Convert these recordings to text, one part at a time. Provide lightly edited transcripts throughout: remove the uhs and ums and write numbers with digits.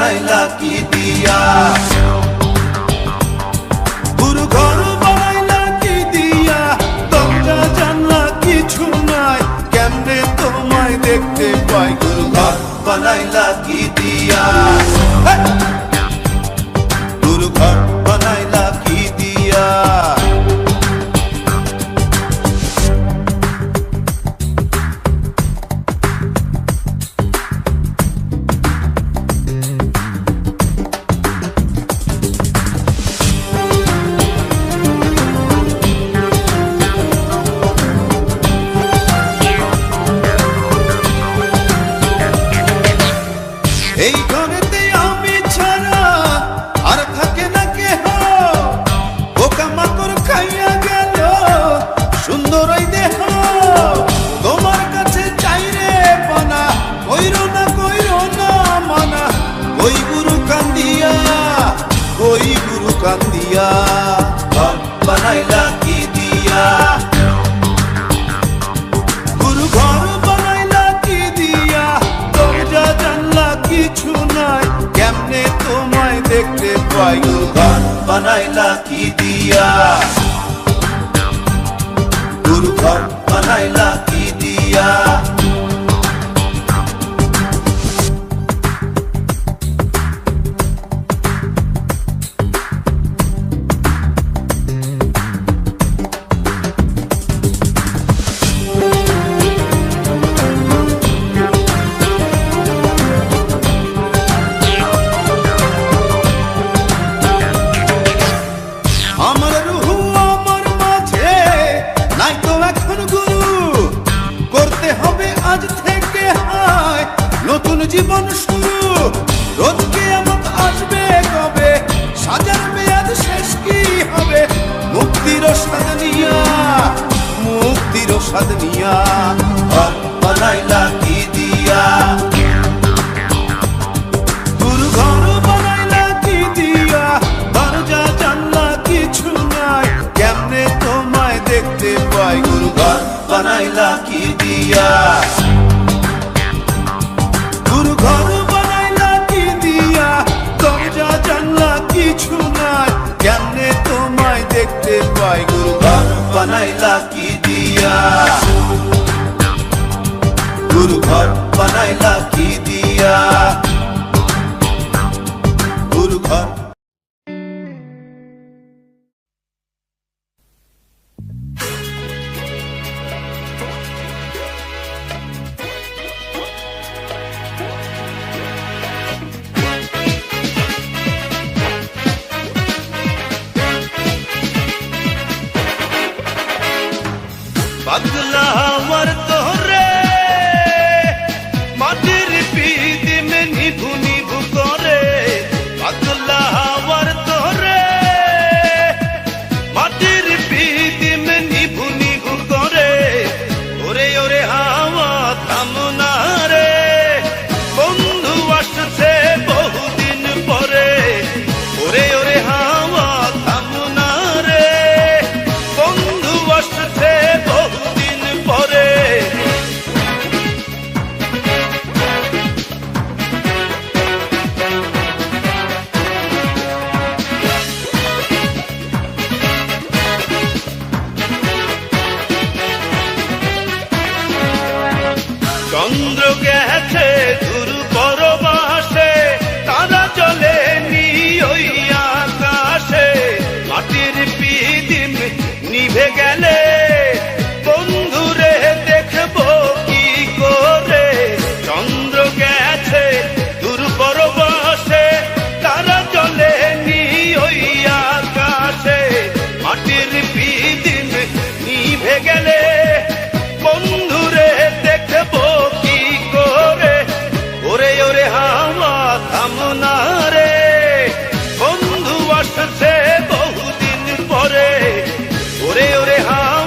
বানাইলা কি দিয়া, গুরু ঘর বানাইলা কি দিয়া, দরজা জানলা কিছু নাই, কেমনে তোমায় দেখতে পাই, গুরু ঘর বানাইলা কি দিয়া, গুরু ঘর বানাইলা কি দিয়া। এই ঘরেতে আমি ছাড়া আর থাকে না কেহ, পোকামাকড় খাইয়া গেল সুন্দর ওই দেহ, তোমার কাছে চাই রে পানা, কইরো না মানা, ওই গুরু কান্দিয়া, ওই গুরু কান্দিয়া, ঘর বানাইলা কি দিয়া, গুরু ঘর বানাইলা কি দিয়া, দরজা জানলা কিছু নাই, কেমনে তোমায় দেখতে পাই, গুরু ঘর বানাইলা কি দিয়া, গুরু ঘর বানাইলা কি দিয়া। আমার রুহু আমার মাঝে নাই তো এখন গুরু, করতে হবে আজ থেকে হায় নতুন জীবন শুরু, রোজ কিয়ামত আসবে কবে, সাজার মেয়াদ শেষ কি হবে, মুক্তির স্বাদ নিয়া, মুক্তির স্বাদ নিয়া, ঘর বানাইলা কি দিয়া, গুরু ঘর বানাইলা কি দিয়া, দরজা জানলা কিছু নাই, কেমনে তোমায় দেখতে পাই, গুরু ঘর বানাইলা কি দিয়া, গুরু ঘর বানাইলা কি দিয়া, দরজা জানলা কিছু নাই, কেমনে তোমায় দেখতে পাই, গুরু ঘর বানাইলা কি দিয়া, গুরু ঘর বানাইলা কি দিয়া, গুরু ঘর। পাগলা আমার তোরে মাটির পিদিম নিভু নিভু করে, পাগলা আমার তোরে মাটির পিদিম নিভু নিভু করে, ওরে ওরে হাওয়া থামনা রে, বন্ধু আসছে বহুদিন পরে, ওরে ওরে হাওয়া থামনা রে, বন্ধু আসছে বহুদিন পরে। চন্দ্র গেছে দূর পরবাসে, তারা চলে নি ওই আকাশে, মাটির পিদিম নিভে গেলে বন্ধুরে দেখবো কি করে, চন্দ্র গেছে দূর পরবাসে, তারা চলে নি ওই আকাশে, মাটির পিদিম নিভে গেলে বন্ধুরে দেখবো কি করে, ওরে ওরে হাওয়া থামনা রে, বন্ধু আসছে বহুদিন পরে, ওরে ওরে হাওয়া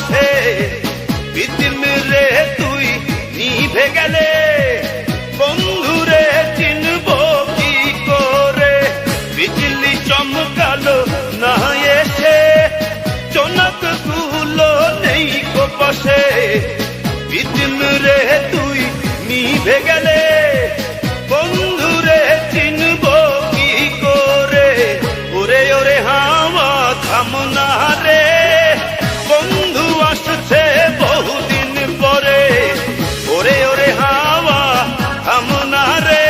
পাশে বিদিন রে তুই নিভে গেলে বন্ধুরে চিনব কি করে বিজলি চমকালো না এসে চনক গুলো নেই কো পাশে বিদিন রে তুই নিভে গেলে বন্ধুরে চিনব কি করে ওরে ওরে হাওয়া থামনা রে বন্ধু আসছে বহুদিন পরে ওরে ওরে হাওয়া থামনা রে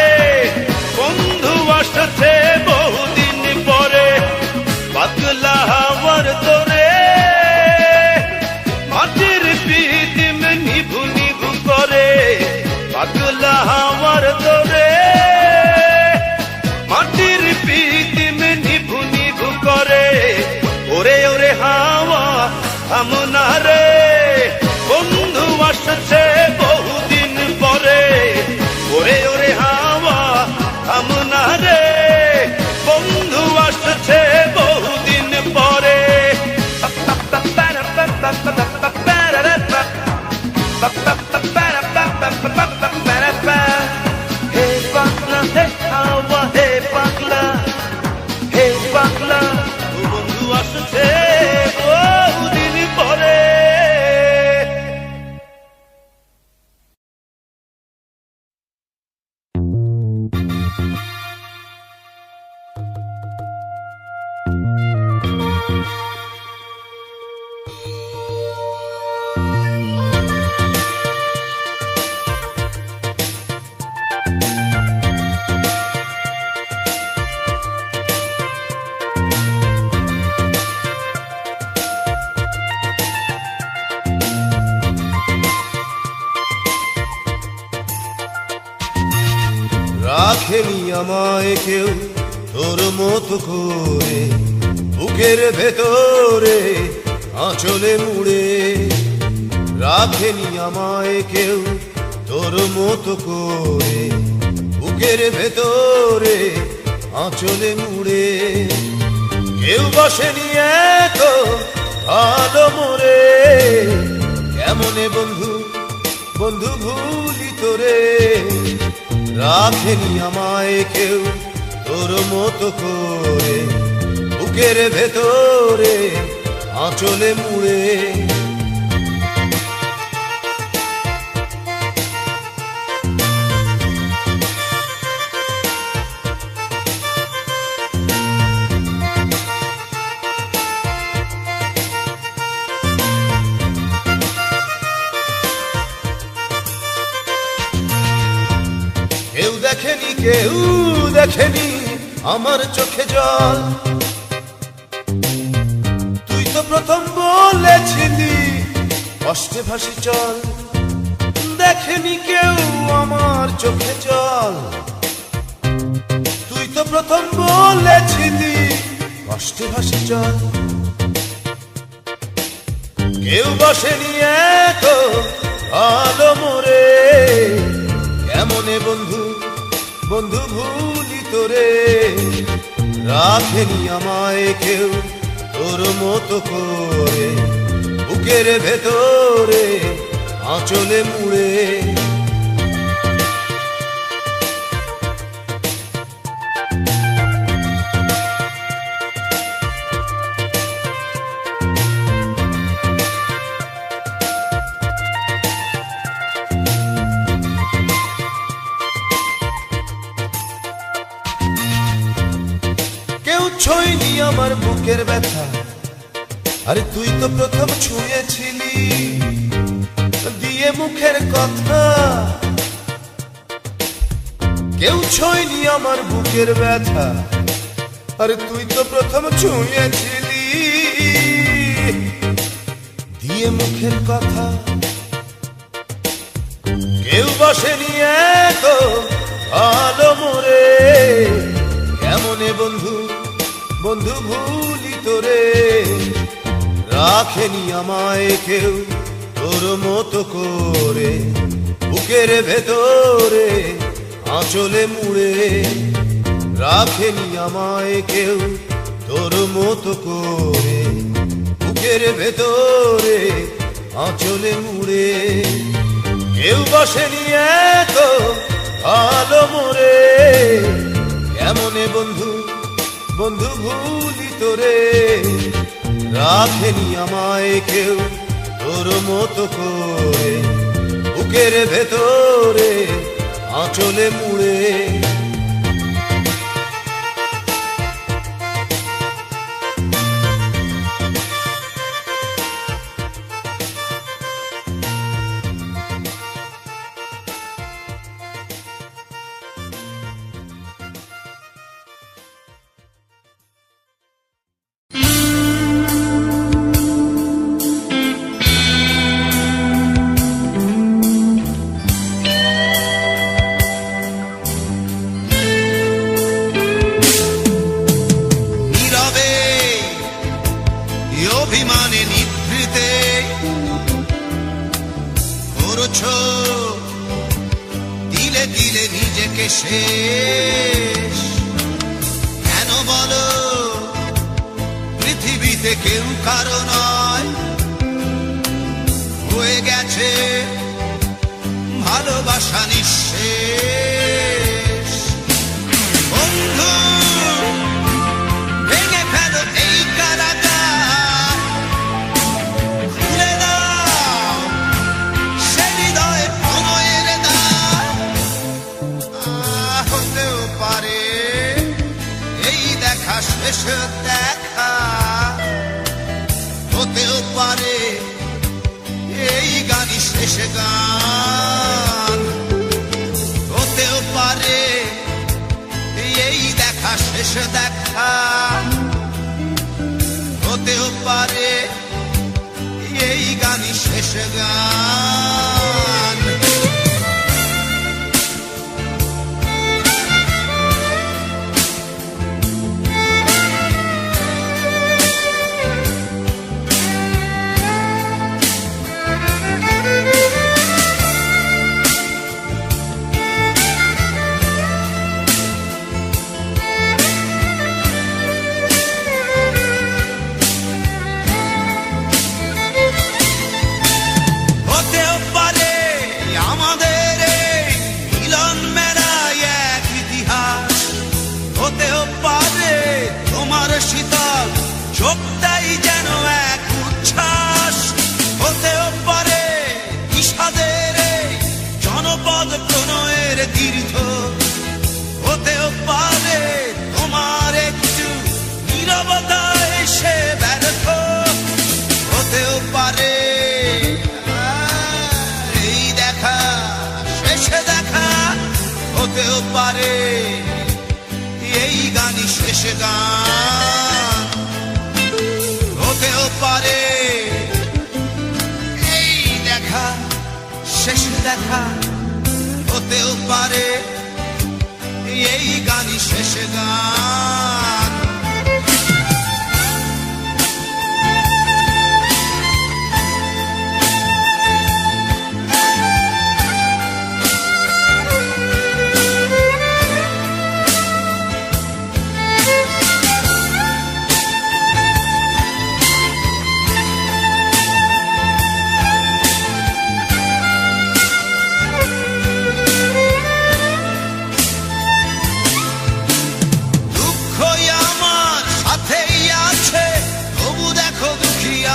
বন্ধু আসছে বহুদিন পরে পাগলা হাওয়ার তোরে মাটির পিদিম নিভু নিভু করে পাগলা হাওয়ার তোরে মাটির পিদিম নিভু নিভু করে ওরে ওরে হাওয়া থামনা রে বন্ধু আসছে বহুদিন পরে ওরে ওরে হাওয়া থামনা রে বন্ধু আসছে বহুদিন পরে হে পাগলা হে হাওয়া হে পাগলা বন্ধু আসছে বহুদিন পরে রাখেনি আমায় কেউ তোর মতো করে বুকের ভেতরে আঁচলে মুড়ে রাখেনি আমায় কেউ তোর মতো করে বুকের ভেতরে আঁচলে মুড়ে কেউ বসেনি এত ভালো মোরে কেমনে বন্ধু বন্ধু ভুলি তোরে রাখেনি আমায় কেউ তোর মতো করে বুকের ভেতরে আঁচলে মুড়ে কেউ দেখেনি আমার চোখে জল তুই তো প্রথম বলেছিলি কষ্টে ভাসি চল দেখেনি কেউ আমার চোখে জল তুই তো প্রথম বলেছিলি কষ্টে ভাসি চল কেউ বসেনি এত ভালো মোরে কেমনে বন্ধু বন্ধু ভুলি তোরে রাখেনি আমায় কেউ তোর মতো করে বুকের ভেতরে আঁচলে মুড়ে ছুঁইনি আমার বুকের ব্যথা আরে তুই তো প্রথম ছুঁয়েছিলি দিয়ে মুখের কথা কেউ ছুঁইনি আমার বুকের ব্যথা আরে তুই তো প্রথম ছুঁয়েছিলি দিয়ে মুখের কথা কেউ বসেনি এত ভালো মোরে কেমনে বন্ধু বন্ধু ভুলি তোরে রাখেনি আমায় কেউ তোর মতো করে বুকের ভেতরে আঁচলে মুড়ে রাখেনি আমায় কেউ তোর মতো করে বুকের ভেতরে আঁচলে মুড়ে। কেউ বসেনি এত ভালো মোরে, কেমনে বন্ধু বন্ধু ভুলি তোরে। রাখেনি আমায় কেউ তোর মতো করে, বুকের ভেতরে আঁচলে মুড়ে। অভিমানে নিভৃতে করছো দিলে দিলে নিজেকে শেষ। কেন বলো পৃথিবীতে কেউ কারো নয়, হয়ে গেছে ভালোবাসা নিঃশেষ। বন্ধু ভেঙে ফেলো এই কারাগার, খুলে দাও সে হৃদয়ে প্রণয়ের দ্বার। হতেও পারে এই দেখা শেষ দেখা, হতেও পারে এই গানই শেষ গান, হতেও পারে এই দেখা শেষ দেখা, হতেও পারে এই গানই শেষ গান। শীতল চোখটাই যেন এক উচ্ছ্বাস, হতেও পারে বিষাদের জনপদ প্রণয়ের তীর্থ, হতেও পারে তোমার একটু নীরবতা এসে ব্যর্থ, হতেও পারে এই দেখা শেষে দেখা, হতেও পারে এই গানই শেষ গান, হতেও পারে এই দেখা শেষ দেখা, হতেও পারে এই গানই শেষ গান।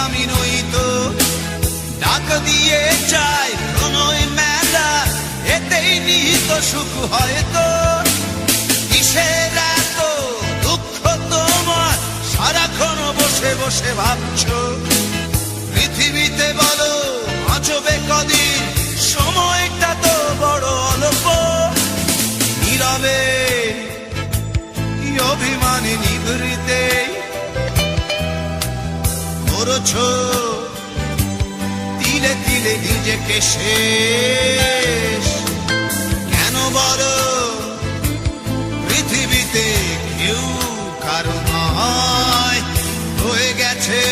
আমি নই তো ডাক দিয়ে চাই প্রণয় মেলা, এতেই নিহিত সুখ হয়তো। কিসের এত দুঃখ তোমার সারাক্ষণ বসে বসে ভাবছো, পৃথিবীতে বলো বাঁচবে কদিন, সময়টা তো বড় অল্প। নীরবে অভিমানে নিভৃতে করছো তিলে তিলে নিজেকে শেষ। কেন বলো পৃথিবীতে কেউ কারো নয়, হয়ে গেছে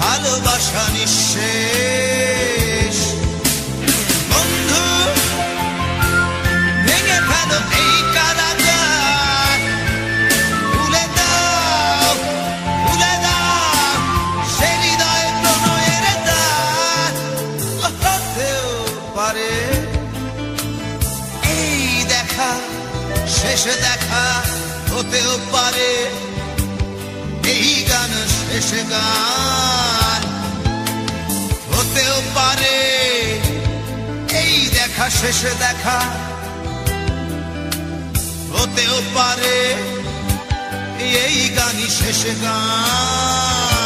ভালোবাসা নিঃশেষ। বন্ধু ভেঙে ফেলো এই কারাগার, ভুলে দাও ভুলে দাও সে হৃদয় প্রণয়ের দ্বার। শেষে দেখা হতেও পারে এই গান শেষ গান হতেও পারে এই দেখা শেষে দেখা হতেও পারে এই গানই শেষ গান